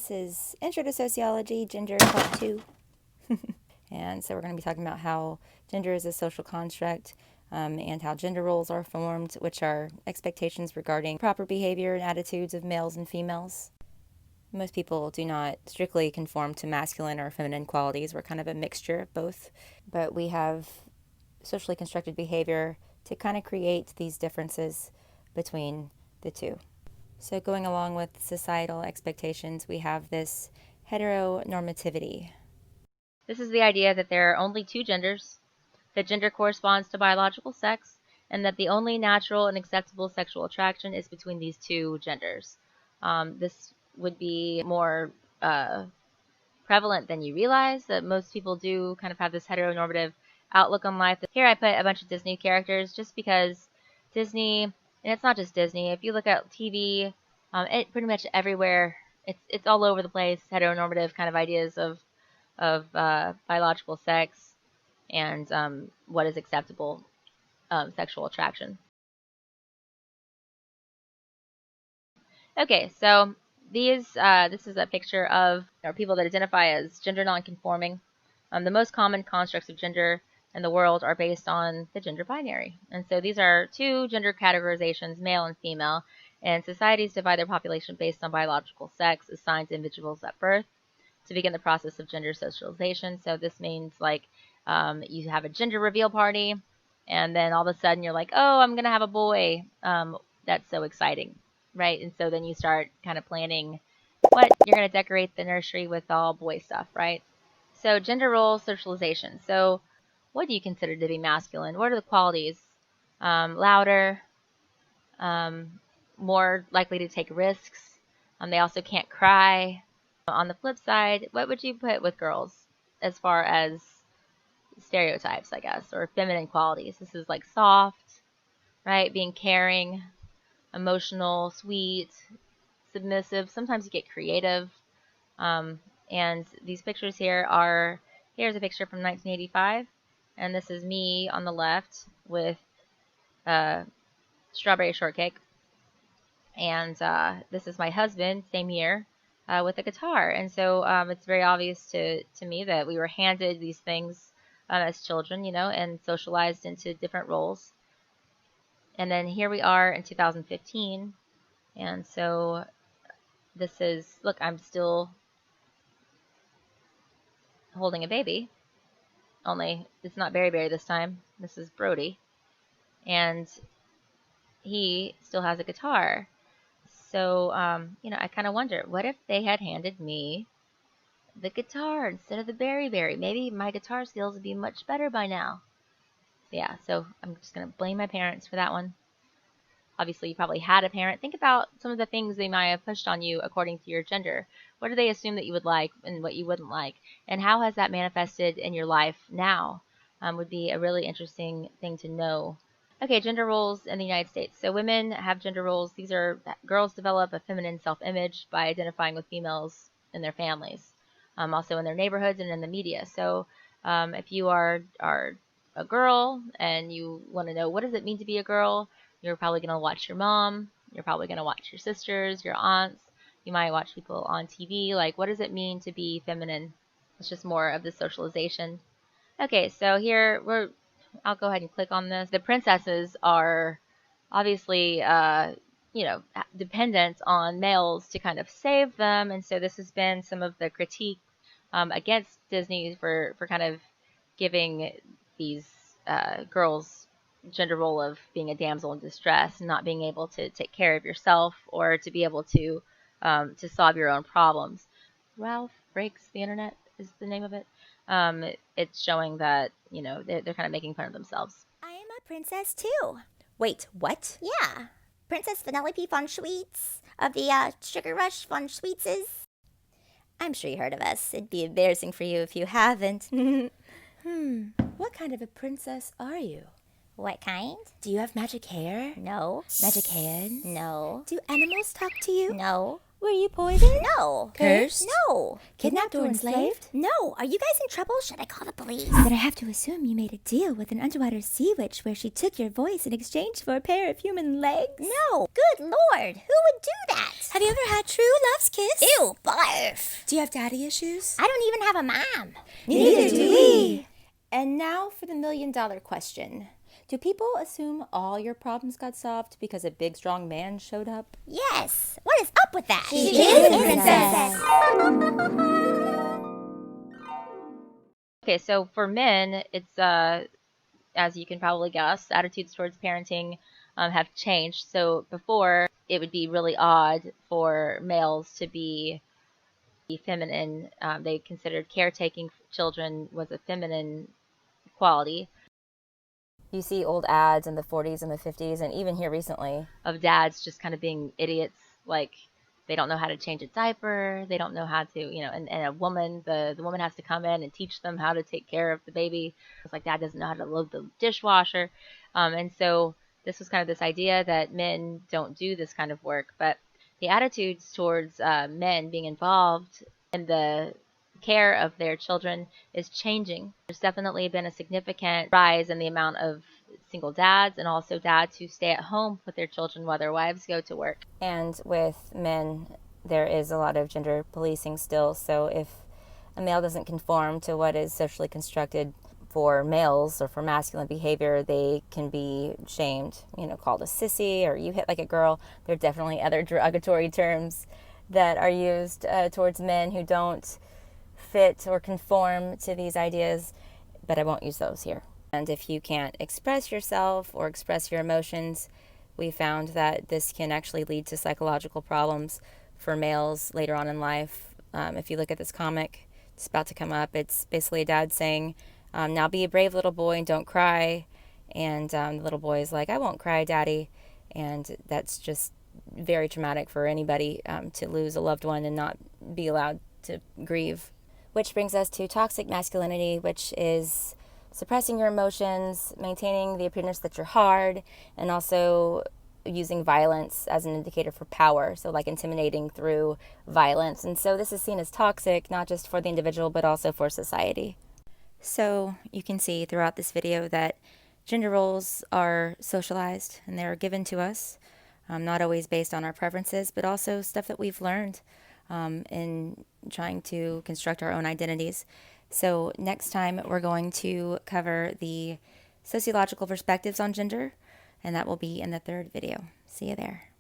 This is Intro to Sociology, Gender Part 2. And so we're going to be talking about how gender is a social construct and how gender roles are formed, which are expectations regarding proper behavior and attitudes of males and females. Most people do not strictly conform to masculine or feminine qualities. We're kind of a mixture of both. But we have socially constructed behavior to kind of create these differences between the two. So going along with societal expectations, we have this heteronormativity. This is the idea that there are only two genders, that gender corresponds to biological sex, and that the only natural and acceptable sexual attraction is between these two genders. This would be more prevalent than you realize, that most people do kind of have this heteronormative outlook on life. Here I put a bunch of Disney characters just because Disney, and it's not just Disney, if you look at TV, it pretty much everywhere, it's all over the place, heteronormative kind of ideas of biological sex and what is acceptable sexual attraction. Okay, so this is a picture of people that identify as gender non-conforming. The most common constructs of gender in the world are based on the gender binary. And so these are two gender categorizations, male and female, and societies divide their population based on biological sex assigned to individuals at birth to begin the process of gender socialization. So this means like you have a gender reveal party, and then all of a sudden you're like, oh, I'm going to have a boy. That's so exciting, right? And so then you start kind of planning what you're going to decorate the nursery with all boy stuff, right? So gender role socialization. So what do you consider to be masculine? What are the qualities? Louder, more likely to take risks. They also can't cry. On the flip side, what would you put with girls as far as stereotypes, I guess, or feminine qualities? This is like soft, right? Being caring, emotional, sweet, submissive. Sometimes you get creative. And these pictures here here's a picture from 1985, and this is me on the left with strawberry shortcake. And this is my husband, same year, with a guitar. And so it's very obvious to me that we were handed these things as children, and socialized into different roles. And then here we are in 2015. And so this is, look, I'm still holding a baby. Only it's not Berry this time. This is Brody. And he still has a guitar. So, I kind of wonder, what if they had handed me the guitar instead of the Berry? Maybe my guitar skills would be much better by now. Yeah, so I'm just going to blame my parents for that one. Obviously, you probably had a parent. Think about some of the things they might have pushed on you according to your gender. What do they assume that you would like and what you wouldn't like? And how has that manifested in your life now? Would be a really interesting thing to know. Okay, gender roles in the United States. So women have gender roles. These are girls develop a feminine self-image by identifying with females in their families, also in their neighborhoods and in the media. So if you are a girl and you want to know what does it mean to be a girl, you're probably going to watch your mom. You're probably going to watch your sisters, your aunts. You might watch people on TV. Like, what does it mean to be feminine? It's just more of the socialization. Okay, so here I'll go ahead and click on this. The princesses are obviously, dependent on males to kind of save them. And so this has been some of the critique against Disney for kind of giving these girls gender role of being a damsel in distress and not being able to take care of yourself or to be able to solve your own problems. Ralph Breaks the Internet is the name of it. It's showing that, they're kind of making fun of themselves. I am a princess too. Wait, what? Yeah. Princess Vanellope von Schweetz of the Sugar Rush von Schweetzes. I'm sure you heard of us. It'd be embarrassing for you if you haven't. What kind of a princess are you? What kind? Do you have magic hair? No. Magic hands? No. Do animals talk to you? No. Were you poisoned? No. Cursed? No. Kidnapped or enslaved? No. Are you guys in trouble? Should I call the police? Then I have to assume you made a deal with an underwater sea witch where she took your voice in exchange for a pair of human legs? No. Good Lord. Who would do that? Have you ever had true love's kiss? Ew, barf. Do you have daddy issues? I don't even have a mom. Neither do we. And now for the $1,000,000 question. Do people assume all your problems got solved because a big, strong man showed up? Yes. What is up with that? She is a princess. Okay, so for men, it's as you can probably guess, attitudes towards parenting have changed. So before, it would be really odd for males to be feminine. They considered caretaking children was a feminine quality. You see old ads in the 40s and the 50s, and even here recently. Of dads just kind of being idiots, like they don't know how to change a diaper, they don't know how to, and a woman, the woman has to come in and teach them how to take care of the baby. It's like dad doesn't know how to load the dishwasher. And so this was kind of this idea that men don't do this kind of work, but the attitudes towards men being involved in the care of their children is changing. There's definitely been a significant rise in the amount of single dads and also dads who stay at home with their children while their wives go to work. And with men, there is a lot of gender policing still. So if a male doesn't conform to what is socially constructed for males or for masculine behavior, they can be shamed, called a sissy, or you hit like a girl. There are definitely other derogatory terms that are used towards men who don't fit or conform to these ideas, but I won't use those here. And if you can't express yourself or express your emotions, we found that this can actually lead to psychological problems for males later on in life. If you look at this comic, it's about to come up. It's basically a dad saying, now be a brave little boy and don't cry. And the little boy is like, I won't cry, Daddy. And that's just very traumatic for anybody to lose a loved one and not be allowed to grieve. Which brings us to toxic masculinity, which is suppressing your emotions, maintaining the appearance that you're hard, and also using violence as an indicator for power, so like intimidating through violence. And so this is seen as toxic, not just for the individual, but also for society. So you can see throughout this video that gender roles are socialized and they're given to us, not always based on our preferences, but also stuff that we've learned in trying to construct our own identities. So next time we're going to cover the sociological perspectives on gender, and that will be in the third video. See you there.